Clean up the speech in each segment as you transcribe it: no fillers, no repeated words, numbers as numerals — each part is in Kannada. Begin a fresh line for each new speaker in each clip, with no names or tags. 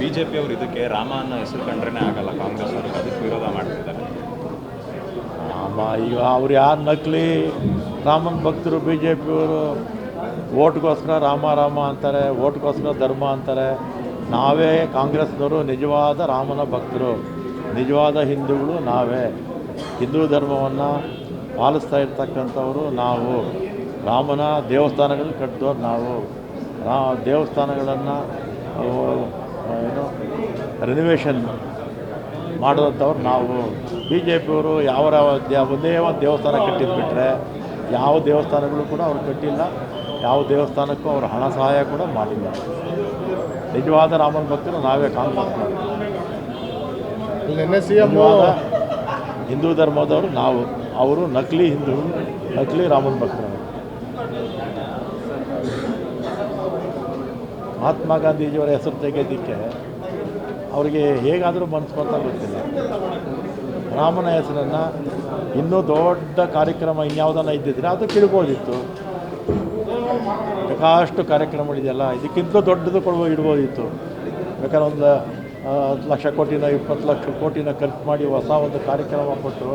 BJP ಅವರು ಇದಕ್ಕೆ ರಾಮ ಅನ್ನೋ ಹೆಸರು ಕಂಡ್ರೇ ಆಗಲ್ಲ, ಕಾಂಗ್ರೆಸ್ ಅವ್ರಿಗೆ ಅದಕ್ಕೆ ವಿರೋಧ ಮಾಡ್ತಿದ್ದಾರೆ.
ಈಗ ಅವ್ರು ಯಾರು ನಕಲಿ ರಾಮನ ಭಕ್ತರು BJP ಅವರು ಓಟ್ಗೋಸ್ಕರ ರಾಮ ರಾಮ ಅಂತಾರೆ, ಓಟ್ಗೋಸ್ಕರ ಧರ್ಮ ಅಂತಾರೆ. ನಾವೇ ಕಾಂಗ್ರೆಸ್ನವರು ನಿಜವಾದ ರಾಮನ ಭಕ್ತರು, ನಿಜವಾದ ಹಿಂದೂಗಳು ನಾವೇ. ಹಿಂದೂ ಧರ್ಮವನ್ನು ಪಾಲಿಸ್ತಾ ಇರ್ತಕ್ಕಂಥವರು ನಾವು. ರಾಮನ ದೇವಸ್ಥಾನಗಳು ಕಟ್ಟಿದವ್ರು ನಾವು. ದೇವಸ್ಥಾನಗಳನ್ನು ಏನು ರಿನೋವೇಷನ್ ಮಾಡೋದಂಥವ್ರು ನಾವು. BJP ಅವರು ಒಂದೇ ಒಂದು ದೇವಸ್ಥಾನ ಕಟ್ಟಿದ್ಬಿಟ್ರೆ ಯಾವ ದೇವಸ್ಥಾನಗಳು ಕೂಡ ಅವ್ರು ಕಟ್ಟಿಲ್ಲ, ಯಾವ ದೇವಸ್ಥಾನಕ್ಕೂ ಅವರು ಹಣ ಸಹಾಯ ಕೂಡ ಮಾಡಿಲ್ಲ. ನಿಜವಾದ ರಾಮನ ಭಕ್ತರು ನಾವೇ ಕಾಂಗ್ರೆಸ್. ನಿಜವಾದ ಹಿಂದೂ ಧರ್ಮದವರು ನಾವು, ಅವರು ನಕಲಿ ಹಿಂದೂಗಳು, ನಕಲಿ ರಾಮನ ಭಕ್ತರು. ಮಹಾತ್ಮ ಗಾಂಧೀಜಿಯವರ ಹೆಸರು ತೆಗೆಯೋದಕ್ಕೆ ಅವರಿಗೆ ಹೇಗಾದರೂ ಮನಸ್ಸು ಅಂತ ಗೊತ್ತಿಲ್ಲ. ರಾಮನ ಹೆಸರನ್ನು ಇನ್ನೂ ದೊಡ್ಡ ಕಾರ್ಯಕ್ರಮ ಇನ್ಯಾವುದನ್ನು ಇದ್ದಿದ್ರೆ ಅದು ಕಿಡ್ಬೋದಿತ್ತು. ಬೇಕಾಷ್ಟು ಕಾರ್ಯಕ್ರಮಗಳಿದೆಯಲ್ಲ, ಇದಕ್ಕಿಂತ ದೊಡ್ಡದು ಇಡ್ಬೋದಿತ್ತು. ಬೇಕಾದ್ರೆ ಒಂದು 10 ಲಕ್ಷ ಕೋಟಿನ 20 ಲಕ್ಷ ಕೋಟಿನ ಖರ್ಚು ಮಾಡಿ ಹೊಸ ಒಂದು ಕಾರ್ಯಕ್ರಮ ಕೊಟ್ಟು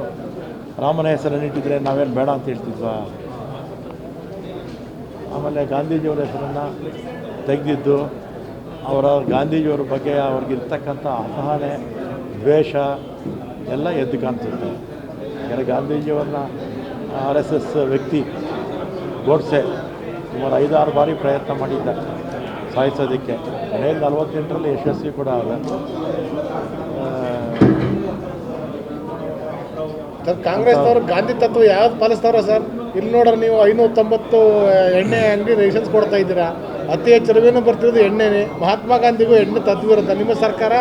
ರಾಮನ ಹೆಸರನ್ನು ಇಟ್ಟಿದ್ರೆ ನಾವೇನು ಬೇಡ ಅಂತ ಹೇಳ್ತಿದ್ವಾ? ಆಮೇಲೆ ಗಾಂಧೀಜಿಯವರ ಹೆಸರನ್ನು ತೆಗೆದಿದ್ದು ಗಾಂಧೀಜಿಯವ್ರ ಬಗ್ಗೆ ಅವ್ರಿಗಿರ್ತಕ್ಕಂಥ ಅಸಹನೆ, ದ್ವೇಷ ಎಲ್ಲ ಎದ್ದು ಕಾಣಿಸುತ್ತೆ. ಯಾಕಂದರೆ ಗಾಂಧೀಜಿಯವ್ರನ್ನ RSS ವ್ಯಕ್ತಿ ಗೋಡ್ಸೆ ಸುಮಾರು 5-6 ಬಾರಿ ಪ್ರಯತ್ನ ಮಾಡಿದ್ದ ಸಾಯಿಸೋದಕ್ಕೆ. 48ರಲ್ಲಿ ಯಶಸ್ವಿ ಕೂಡ ಆದ.
ಸರ್, ಕಾಂಗ್ರೆಸ್ನವರು ಗಾಂಧಿ ತತ್ವ ಯಾವ್ದು ಪಾಲಿಸ್ತಾರೋ ಸರ್? ಇಲ್ಲಿ ನೋಡ್ರೆ ನೀವು 590 ಎಣ್ಣೆ ಅಂಗಡಿ ಲೈಸೆನ್ಸ್ ಕೊಡ್ತಾ ಇದ್ದೀರಾ. ಅತಿ ಹೆಚ್ಚು ರವೇನು ಬರ್ತಿರೋದು ಎಣ್ಣೆನೇ. ಮಹಾತ್ಮ ಗಾಂಧಿಗೂ ಎಣ್ಣೆ ತತ್ವ ಇರುತ್ತೆ. ನಿಮ್ಮ ಸರ್ಕಾರ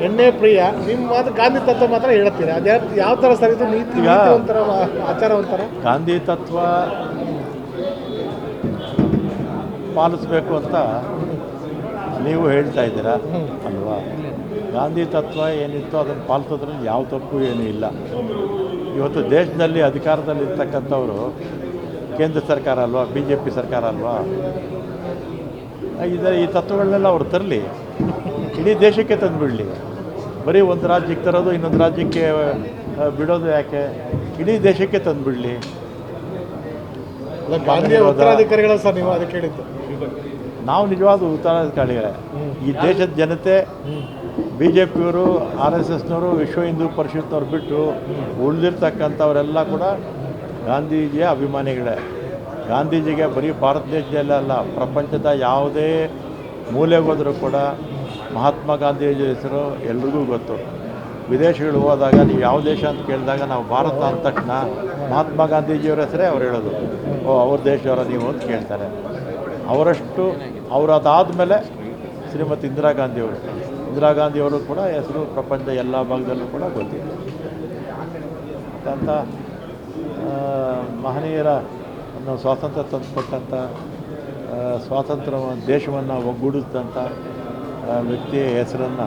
ಎಣ್ಣೆ ಪ್ರಿಯ, ನಿಮ್ಮ ಮಾತ್ರ ಗಾಂಧಿ ತತ್ವ ಮಾತ್ರ ಹೇಳ್ತೀರಾ. ಅದು ಯಾವ ಥರ ಸರ್? ಇದು ನೀತಿ ಒಂಥರ, ಆಚಾರ ಒಂಥರ.
ಗಾಂಧಿ ತತ್ವ ಪಾಲಿಸಬೇಕು ಅಂತ ನೀವು ಹೇಳ್ತಾ ಇದ್ದೀರಾ ಅಲ್ವಾ? ಗಾಂಧಿ ತತ್ವ ಏನಿತ್ತು ಅದನ್ನು ಪಾಲಿಸೋದ್ರಲ್ಲಿ ಯಾವ ತಪ್ಪು ಏನೂ ಇಲ್ಲ. ಇವತ್ತು ದೇಶದಲ್ಲಿ ಅಧಿಕಾರದಲ್ಲಿರ್ತಕ್ಕಂಥವರು ಕೇಂದ್ರ ಸರ್ಕಾರ ಅಲ್ವಾ, BJP ಸರ್ಕಾರ ಅಲ್ವಾ? ಈ ತತ್ವಗಳನ್ನೆಲ್ಲ ಅವ್ರು ತರಲಿ, ಇಡೀ ದೇಶಕ್ಕೆ ತಂದುಬಿಡಲಿ. ಬರೀ ಒಂದು ರಾಜ್ಯಕ್ಕೆ ತರೋದು ಇನ್ನೊಂದು ರಾಜ್ಯಕ್ಕೆ ಬಿಡೋದು ಯಾಕೆ? ಇಡೀ ದೇಶಕ್ಕೆ ತಂದುಬಿಡಲಿ.
ಗಾಂಧಿಯ ಉತ್ತರಾಧಿಕಾರಿಗಳ ಸರ್ ನೀವು ಅದಕ್ಕೆ ಹೇಳಿದ್ದು?
ನಾವು ನಿಜವಾದ ಉತ್ತರಾಧಿಕಾರಿಗಳೇ. ಈ ದೇಶದ ಜನತೆ BJPಯವರು, RSSನವರು, ವಿಶ್ವ ಹಿಂದೂ ಪರಿಷತ್ನವ್ರು ಬಿಟ್ಟು ಉಳಿದಿರ್ತಕ್ಕಂಥವರೆಲ್ಲ ಕೂಡ ಗಾಂಧೀಜಿಯ ಅಭಿಮಾನಿಗಳೇ. ಗಾಂಧೀಜಿಗೆ ಬರೀ ಭಾರತ ದೇಶದಲ್ಲೇ ಅಲ್ಲ, ಪ್ರಪಂಚದ ಯಾವುದೇ ಮೂಲೆಗೆ ಹೋದರೂ ಕೂಡ ಮಹಾತ್ಮ ಗಾಂಧೀಜಿ ಹೆಸರು ಎಲ್ರಿಗೂ ಗೊತ್ತು. ವಿದೇಶಗಳು ಹೋದಾಗ ನೀವು ಯಾವ ದೇಶ ಅಂತ ಕೇಳಿದಾಗ ನಾವು ಭಾರತ ಅಂದ ತಕ್ಷಣ ಮಹಾತ್ಮ ಗಾಂಧೀಜಿಯವರ ಹೆಸರೇ ಅವ್ರು ಹೇಳೋದು. ಅವ್ರ ದೇಶದವರ ನೀವು ಅಂತ ಕೇಳ್ತಾರೆ. ಅವರದಾದಮೇಲೆ ಶ್ರೀಮತಿ ಇಂದಿರಾ ಗಾಂಧಿಯವರು ಕೂಡ ಹೆಸರು ಪ್ರಪಂಚದ ಎಲ್ಲ ಭಾಗದಲ್ಲೂ ಕೂಡ ಗೊತ್ತಿದೆ. ಅಂತ ಮಹನೀಯರ ಸ್ವಾತಂತ್ರ್ಯ ತಂದುಕೊಟ್ಟಂಥ, ಸ್ವಾತಂತ್ರ್ಯ ದೇಶವನ್ನು ಒಗ್ಗೂಡಿಸಿದಂಥ ವ್ಯಕ್ತಿಯ ಹೆಸರನ್ನು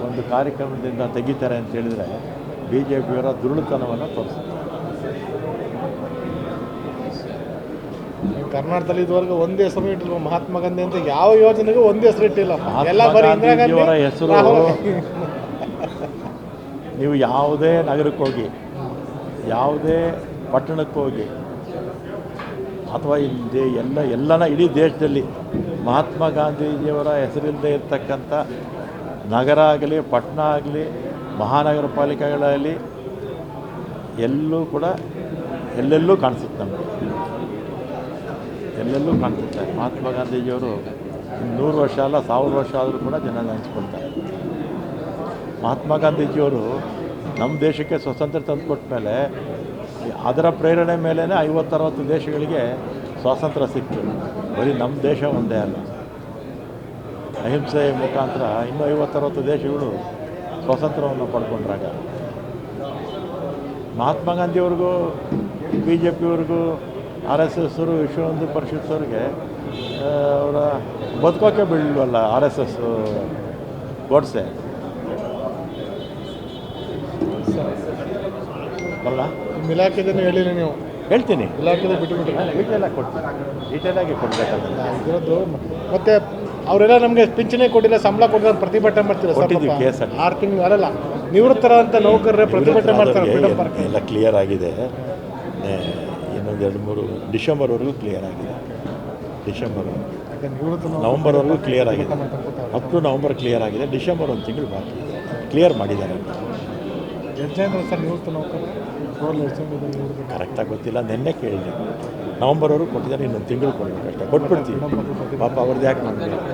ಒಂದು ಕಾರ್ಯಕ್ರಮದಿಂದ ತೆಗಿತಾರೆ ಅಂತ ಹೇಳಿದರೆ BJPಯವರ ದುರುಳುತನವನ್ನು ತೋರಿಸುತ್ತೆ.
ಕರ್ನಾಟಕದಲ್ಲಿ ಇದುವರೆಗೂ ಒಂದೇ ಹೆಸರು ಇಟ್ಟಿಲ್ಲ. ಮಹಾತ್ಮ ಗಾಂಧಿ ಅಂತ ಯಾವ ಯೋಜನೆಗೂ ಒಂದೇ ಹೆಸರು ಇಟ್ಟಿಲ್ಲ.
ಮಹಾತ್ಮ ಗಾಂಧೀಜಿಯವರ ಹೆಸರು ನೀವು ಯಾವುದೇ ನಗರಕ್ಕೆ ಹೋಗಿ, ಯಾವುದೇ ಪಟ್ಟಣಕ್ಕೆ ಹೋಗಿ, ಅಥವಾ ಎಲ್ಲನ ಇಡೀ ದೇಶದಲ್ಲಿ ಮಹಾತ್ಮ ಗಾಂಧೀಜಿಯವರ ಹೆಸರಿಲ್ಲದೆ ಇರ್ತಕ್ಕಂಥ ನಗರ ಆಗಲಿ, ಪಟ್ಟಣ ಆಗಲಿ, ಮಹಾನಗರ ಪಾಲಿಕೆಗಳಲ್ಲಿ ಎಲ್ಲೆಲ್ಲೂ ಕಾಣಿಸುತ್ತೆ. ನಮಗೆ ಎಲ್ಲೆಲ್ಲೂ ಕಾಣಿಸುತ್ತೆ. ಮಹಾತ್ಮ ಗಾಂಧೀಜಿಯವರು 100 ವರ್ಷ ಅಲ್ಲ 1000 ವರ್ಷ ಆದರೂ ಕೂಡ ಜನ ನೆನೆಸ್ಕೊಳ್ತಾರೆ. ಮಹಾತ್ಮ ಗಾಂಧೀಜಿಯವರು ನಮ್ಮ ದೇಶಕ್ಕೆ ಸ್ವಾತಂತ್ರ್ಯ ತಂದುಕೊಟ್ಟ ಮೇಲೆ ಅದರ ಪ್ರೇರಣೆ ಮೇಲೇ 50-60 ದೇಶಗಳಿಗೆ ಸ್ವಾತಂತ್ರ್ಯ ಸಿಕ್ತು. ಬರೀ ನಮ್ಮ ದೇಶ ಒಂದೇ ಅಲ್ಲ, ಅಹಿಂಸೆಯ ಮುಖಾಂತರ ಇನ್ನೂ 50-60 ದೇಶಗಳು ಸ್ವಾತಂತ್ರ್ಯವನ್ನು ಪಡ್ಕೊಂಡ್ರಾಗ. ಮಹಾತ್ಮ ಗಾಂಧಿಯವ್ರಿಗೂ, BJPಯವ್ರಿಗೂ, RSSವರು, ವಿಶ್ವ ಹಿಂದೂ ಪರಿಷತ್ವರಿಗೆ ಅವರ ಬದುಕೋಕ್ಕೆ ಬಿಡಲ್ವಲ್ಲ RSS ಗೋಡ್ಸೆ ಅಲ್ಲ.
ನಿಮ್ಮ ಇಲಾಖೆದನ್ನು ಹೇಳಿರಿ ನೀವು?
ಹೇಳ್ತೀನಿ,
ಇಲಾಖೆದ ಬಿಟ್ಟು
ಡೀಟೇಲಾಗಿ ಕೊಡ್ತೀನಿ, ಡೀಟೇಲಾಗಿ ಕೊಡಬೇಕಾದ್ರೆ
ಇರೋದು. ಮತ್ತು ಅವರೆಲ್ಲ ನಮಗೆ ಪಿಂಚಣಿ ಕೊಟ್ಟಿಲ್ಲ, ಸಂಬಳ ಕೊಟ್ಟಿಲ್ಲ, ಪ್ರತಿಭಟನೆ ಮಾಡ್ತೀರಾ ಸರ್?
ಕೊಟ್ಟಿದ್ದೀವಿ, ಕೇಸ್ ಹಾಕಿ.
6 ತಿಂಗಳು ಅಲ್ಲ, ನಿವೃತ್ತರಾದಂಥ ನೌಕರರೇ ಪ್ರತಿಭಟನೆ ಮಾಡ್ತಾರೆ ಫ್ರೀಡಮ್ ಪಾರ್ಕ್.
ಎಲ್ಲ ಕ್ಲಿಯರ್ ಆಗಿದೆ. ಇನ್ನೊಂದು 2-3 ಡಿಸೆಂಬರ್ವರೆಗೂ ಕ್ಲಿಯರ್ ಆಗಿದೆ. ನವಂಬರ್ವರೆಗೂ ಕ್ಲಿಯರ್ ಆಗಿದೆ. ಅಪ್ ಟು ನವಂಬರ್ ಕ್ಲಿಯರ್ ಆಗಿದೆ. ಡಿಸೆಂಬರ್ 1 ತಿಂಗಳು ಬಾಕಿ ಇದೆ. ಕ್ಲಿಯರ್ ಮಾಡಿದ್ದಾರೆ.
ಎಷ್ಟು ಜನ ಸರ್ ನಿವೃತ್ತ ನೌಕರರು?
ಕರೆಕ್ಟಾಗಿ ಗೊತ್ತಿಲ್ಲ, ನಿನ್ನೆ ಕೇಳಿದೆ. ನವಂಬರ್ವರೆಗೂ ಕೊಟ್ಟಿದ್ದಾರೆ, ಇನ್ನೊಂದು ತಿಂಗಳು ಕೊಡಬೇಕಷ್ಟೇ. ಕೊಟ್ಬಿಡ್ತೀವಿ. ಪಾಪ ಅವ್ರದ್ದು ಯಾಕೆ ಮಾಡಬೇಕು.